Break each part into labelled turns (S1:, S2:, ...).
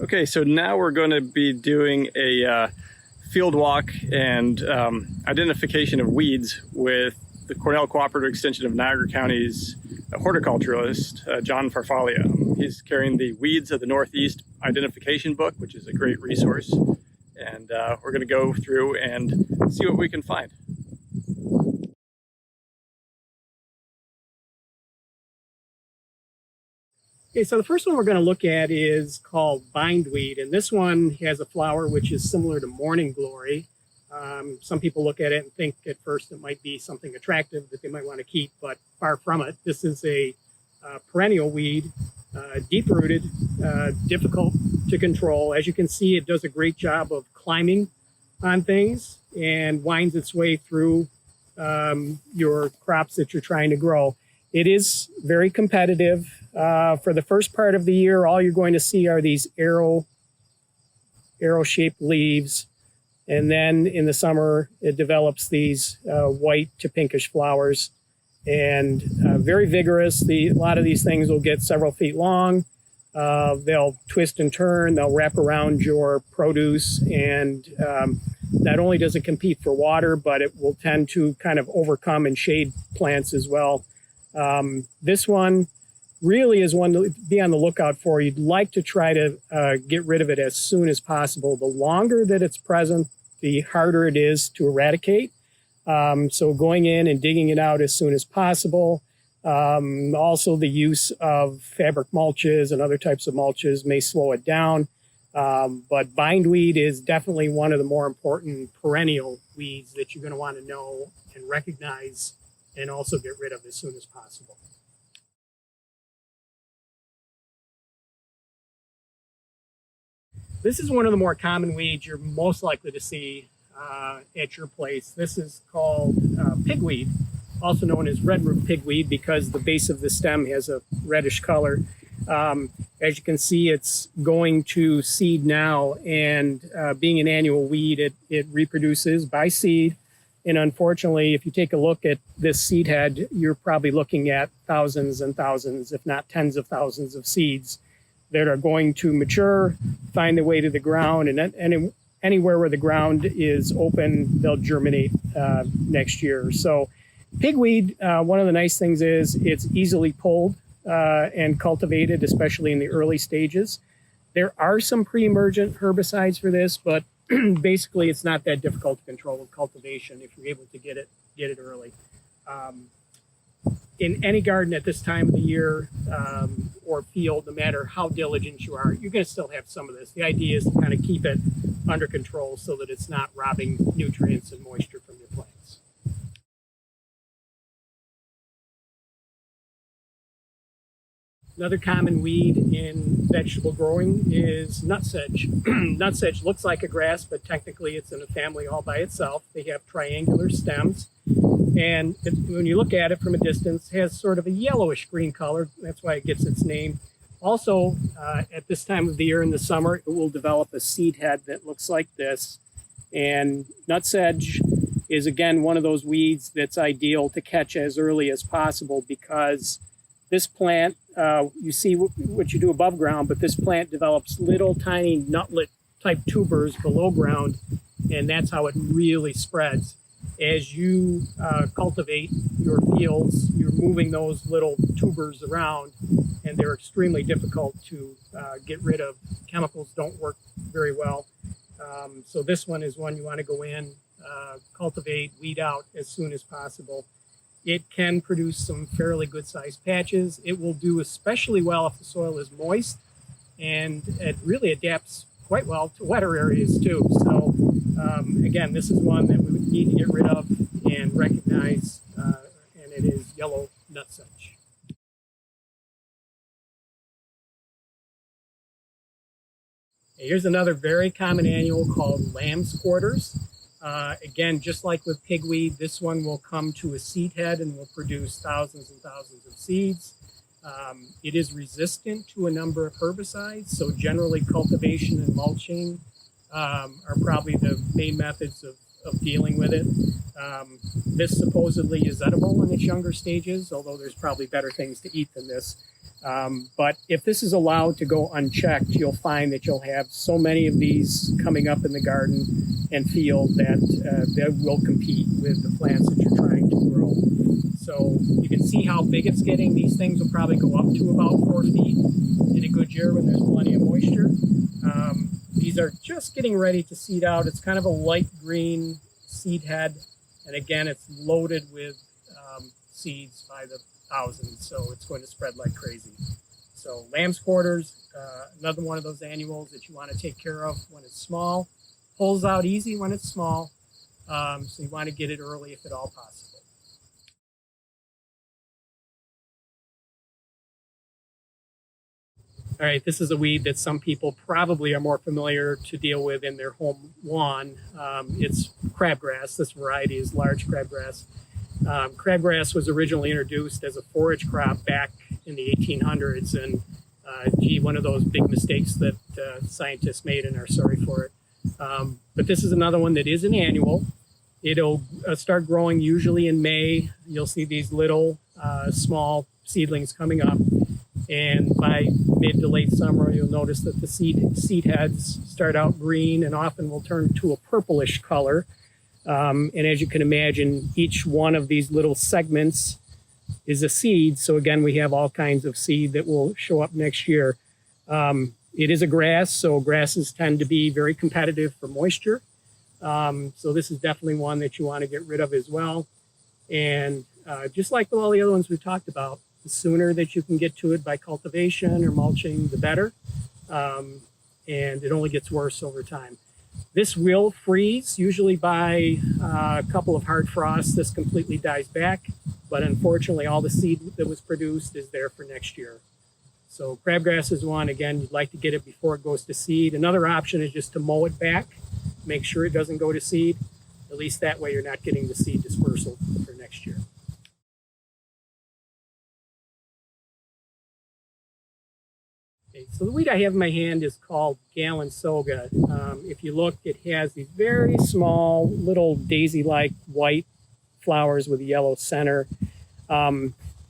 S1: Okay, so now we're going to be doing a field walk and identification of weeds with the Cornell Cooperative Extension of Niagara County's horticulturalist, John Farfalia. He's carrying the Weeds of the Northeast identification book, which is a great resource. And we're going to go through and see what we can find.
S2: Okay, so the first one we're going to look at is called Bindweed, and this one has a flower which is similar to morning glory. Some people look at it and think at first it might be something attractive that they might want to keep, but far from it. This is a perennial weed, deep-rooted, difficult to control. As you can see, it does a great job of climbing on things and winds its way through your crops that you're trying to grow. It is very competitive. For the first part of the year, all you're going to see are these arrow-shaped leaves. And then in the summer, it develops these white to pinkish flowers. And very vigorous. A lot of these things will get several feet long. They'll twist and turn. They'll wrap around your produce. And not only does it compete for water, but it will tend to kind of overcome and shade plants as well. This one really is one to be on the lookout for. You'd like to try to get rid of it as soon as possible. The longer that it's present, the harder it is to eradicate. So going in and digging it out as soon as possible. Also, the use of fabric mulches and other types of mulches may slow it down. But bindweed is definitely one of the more important perennial weeds that you're going to want to know and recognize and also get rid of as soon as possible. This is one of the more common weeds you're most likely to see at your place. This is called pigweed, also known as red root pigweed because the base of the stem has a reddish color. As you can see, it's going to seed now, and being an annual weed, it reproduces by seed. And unfortunately, if you take a look at this seed head, you're probably looking at thousands and thousands, if not tens of thousands of seeds that are going to mature, find their way to the ground, and anywhere where the ground is open, they'll germinate next year. So pigweed, one of the nice things is it's easily pulled and cultivated, especially in the early stages. There are some pre-emergent herbicides for this, but basically it's not that difficult to control with cultivation if you're able to get it early. In any garden at this time of the year or field, no matter how diligent you are, you're going to still have some of this. The idea is to kind of keep it under control so that it's not robbing nutrients and moisture from your plants. Another common weed in vegetable growing is nutsedge. Nutsedge looks like a grass, but technically it's in a family all by itself. They have triangular stems. And when you look at it from a distance, it has sort of a yellowish green color. That's why it gets its name. Also, at this time of the year in the summer, it will develop a seed head that looks like this. And nutsedge is, again, one of those weeds that's ideal to catch as early as possible because this plant, you see what you do above ground, but this plant develops little tiny nutlet type tubers below ground, and that's how it really spreads. As you cultivate your fields, you're moving those little tubers around, and they're extremely difficult to get rid of. Chemicals don't work very well. So this one is one you want to go in, cultivate, weed out as soon as possible. It can produce some fairly good-sized patches. It will do especially well if the soil is moist, and it really adapts quite well to wetter areas too. So again, this is one that we would need to get rid of and recognize, and it is yellow nutsedge. Here's another very common annual called lamb's quarters. Again, just like with pigweed, this one will come to a seed head and will produce thousands and thousands of seeds. It is resistant to a number of herbicides, so generally cultivation and mulching are probably the main methods of dealing with it. This supposedly is edible in its younger stages, although there's probably better things to eat than this. But if this is allowed to go unchecked, you'll find that you'll have so many of these coming up in the garden and field that they will compete with the plants that you're trying to grow. So you can see how big it's getting. These things will probably go up to about 4 feet in a good year when there's plenty of moisture. These are just getting ready to seed out. It's kind of a light green seed head. And again, it's loaded with seeds by the thousands, so it's going to spread like crazy. So lamb's quarters, another one of those annuals that you want to take care of when it's small. Pulls out easy when it's small, so you want to get it early if at all possible. All right, this is a weed that some people probably are more familiar to deal with in their home lawn. It's crabgrass. This variety is large crabgrass. Crabgrass was originally introduced as a forage crop back in the 1800s, and one of those big mistakes that scientists made and are sorry for it. But this is another one that is an annual. It'll start growing usually in May. You'll see these little small seedlings coming up. And by mid to late summer, you'll notice that the seed heads start out green and often will turn to a purplish color. And as you can imagine, each one of these little segments is a seed. So again, we have all kinds of seed that will show up next year. It is a grass, so grasses tend to be very competitive for moisture. So this is definitely one that you want to get rid of as well. And just like all the other ones we talked about, the sooner that you can get to it by cultivation or mulching, the better. And it only gets worse over time. This will freeze, usually by a couple of hard frosts. This completely dies back, but unfortunately all the seed that was produced is there for next year. So crabgrass is one. Again, you'd like to get it before it goes to seed. Another option is just to mow it back, make sure it doesn't go to seed. At least that way you're not getting the seed dispersal for next year. Okay, so the weed I have in my hand is called Gallon Soga. If you look, it has these very small, little daisy-like white flowers with a yellow center.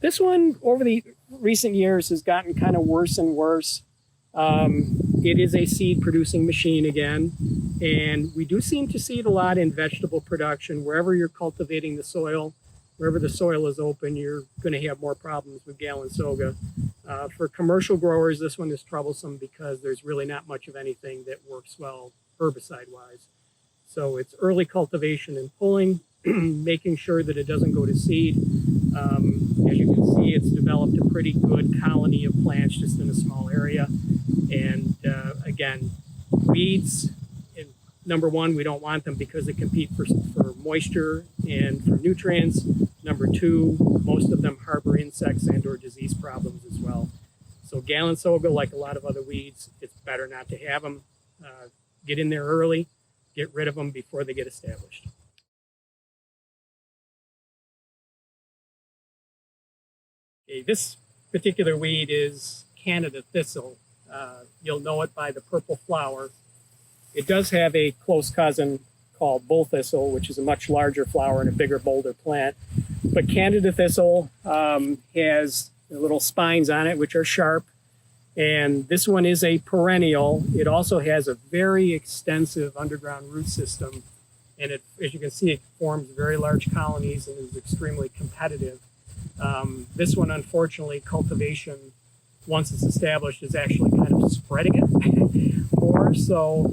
S2: This one, over the recent years, has gotten kind of worse and worse. It is a seed-producing machine again, and we do seem to see it a lot in vegetable production. Wherever you're cultivating the soil, wherever the soil is open, you're going to have more problems with Gallon Soga. For commercial growers, this one is troublesome because there's really not much of anything that works well herbicide-wise. So it's early cultivation and pulling, making sure that it doesn't go to seed. As you can see, it's developed a pretty good colony of plants just in a small area. And again, weeds, number one, we don't want them because they compete for moisture and for nutrients. Number two, most of them harbor insects and or disease problems as well. So Gallon Soga, like a lot of other weeds, it's better not to have them. Get in there early, get rid of them before they get established. Okay, this particular weed is Canada Thistle. You'll know it by the purple flower. It does have a close cousin called bull thistle, which is a much larger flower and a bigger, bolder plant. But Canada Thistle has little spines on it, which are sharp. And this one is a perennial. It also has a very extensive underground root system. And it, as you can see, it forms very large colonies and is extremely competitive. This one, unfortunately, cultivation, once it's established, is actually kind of spreading it more. So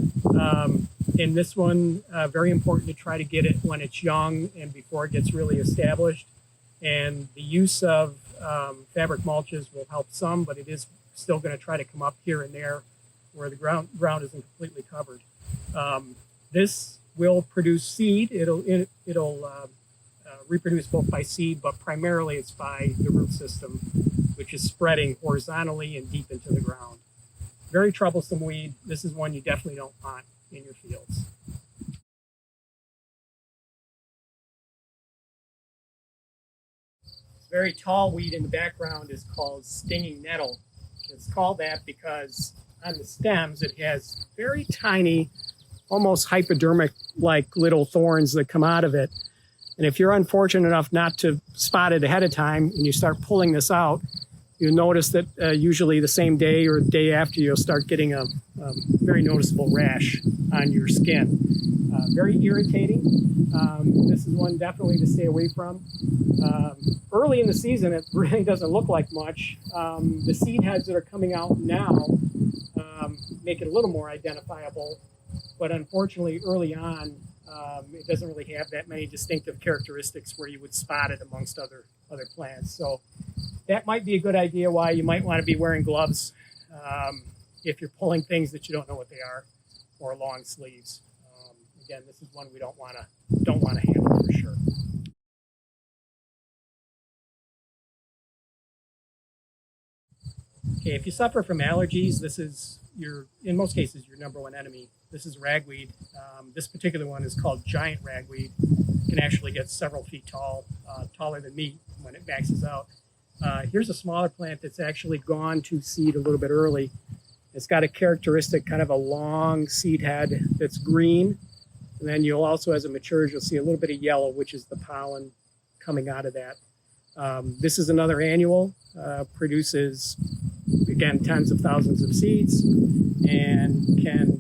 S2: in this one, very important to try to get it when it's young and before it gets really established. And the use of fabric mulches will help some, but it is still going to try to come up here and there where the ground isn't completely covered. This will produce seed. It'll reproduce both by seed, but primarily it's by the root system, which is spreading horizontally and deep into the ground. Very troublesome weed. This is one you definitely don't want in your fields. This very tall weed in the background is called stinging nettle. It's called that because on the stems it has very tiny, almost hypodermic-like little thorns that come out of it. And if you're unfortunate enough not to spot it ahead of time and you start pulling this out, you'll notice that usually the same day or the day after, you'll start getting a very noticeable rash on your skin. Very irritating. This is one definitely to stay away from. Early in the season, it really doesn't look like much. The seed heads that are coming out now make it a little more identifiable, but unfortunately early on, it doesn't really have that many distinctive characteristics where you would spot it amongst other plants. So that might be a good idea why you might want to be wearing gloves if you're pulling things that you don't know what they are, or long sleeves. Again, this is one we don't want to handle for sure. Okay, if you suffer from allergies, this is in most cases your number one enemy. This is ragweed. This particular one is called giant ragweed. It can actually get several feet tall, taller than me when it maxes out. Here's a smaller plant that's actually gone to seed a little bit early. It's got a characteristic kind of a long seed head that's green. And then you'll also, as it matures, you'll see a little bit of yellow, which is the pollen coming out of that. This is another annual, produces, again, tens of thousands of seeds, and can,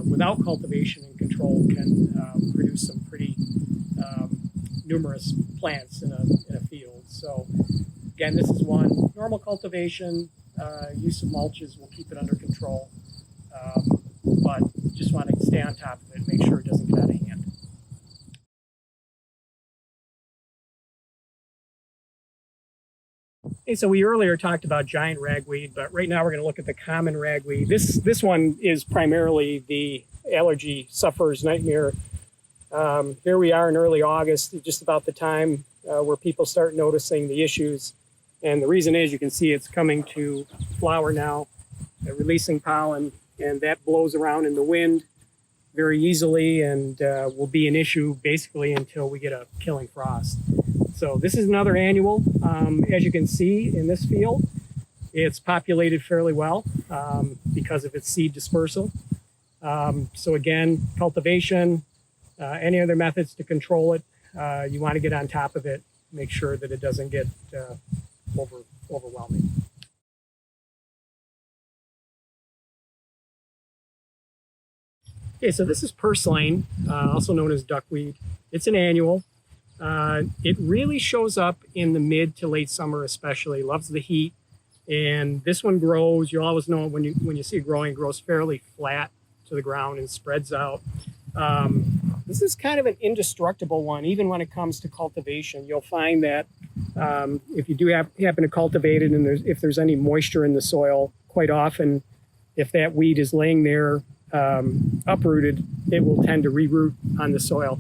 S2: without cultivation and control, can produce some pretty numerous plants in a field. So again, this is one. Normal cultivation, use of mulches will keep it under control, but just want to stay on top of it, make sure it doesn't get out of hand. Okay, so we earlier talked about giant ragweed, but right now we're going to look at the common ragweed. This one is primarily the allergy sufferer's nightmare. Here we are in early August, just about the time where people start noticing the issues. And the reason is, you can see it's coming to flower now, releasing pollen, and that blows around in the wind very easily and will be an issue basically until we get a killing frost. So this is another annual. As you can see in this field, it's populated fairly well because of its seed dispersal. So again, cultivation, any other methods to control it, you want to get on top of it, make sure that it doesn't get overwhelming. Okay, so this is Purslane, also known as duckweed. It's an annual. It really shows up in the mid to late summer especially, loves the heat. And this one grows, you always know when you see it growing, it grows fairly flat to the ground and spreads out. This is kind of an indestructible one, even when it comes to cultivation. You'll find that if you do happen to cultivate it and if there's any moisture in the soil, quite often, if that weed is laying there uprooted, it will tend to reroot on the soil.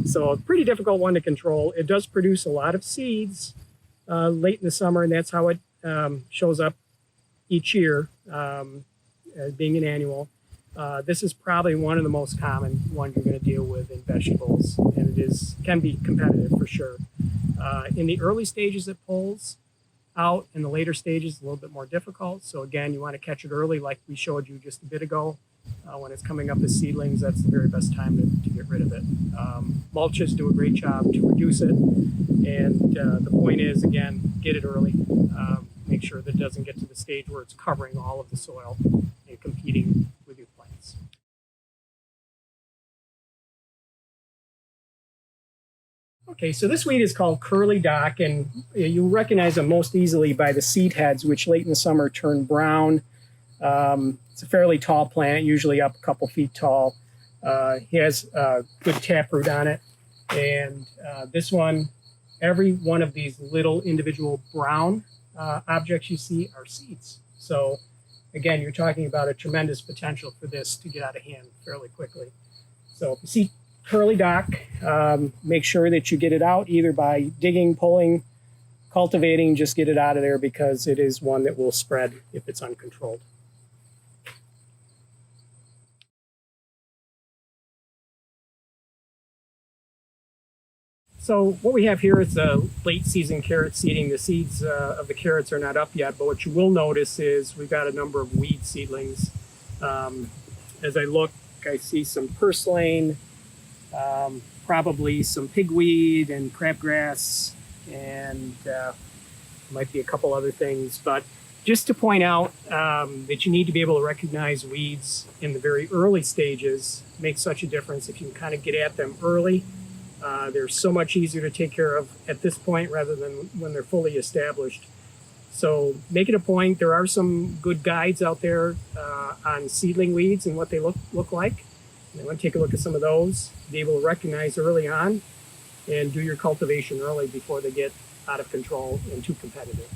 S2: So a pretty difficult one to control. It does produce a lot of seeds late in the summer, and that's how it shows up each year, being an annual. This is probably one of the most common ones you're going to deal with in vegetables, and it can be competitive for sure. In the early stages, it pulls out. In the later stages, a little bit more difficult. So again, you want to catch it early, like we showed you just a bit ago. When it's coming up as seedlings, that's the very best time to get rid of it. Mulches do a great job to reduce it, and the point is, again, get it early. Make sure that it doesn't get to the stage where it's covering all of the soil and competing with your plants. Okay, so this weed is called curly dock, and you'll recognize them most easily by the seed heads, which late in the summer turn brown. It's a fairly tall plant, usually up a couple feet tall. He has good taproot on it. And this one, every one of these little individual brown objects you see are seeds. So again, you're talking about a tremendous potential for this to get out of hand fairly quickly. So if you see curly dock, make sure that you get it out either by digging, pulling, cultivating, just get it out of there because it is one that will spread if it's uncontrolled. So what we have here is a late season carrot seeding. The seeds of the carrots are not up yet, but what you will notice is we've got a number of weed seedlings. As I look, I see some purslane, probably some pigweed and crabgrass, and might be a couple other things. But Just to point out that you need to be able to recognize weeds in the very early stages makes such a difference. If you can kind of get at them early, they're so much easier to take care of at this point rather than when they're fully established. So make it a point. There are some good guides out there on seedling weeds and what they look like. And I want to take a look at some of those, be able to recognize early on, and do your cultivation early before they get out of control and too competitive.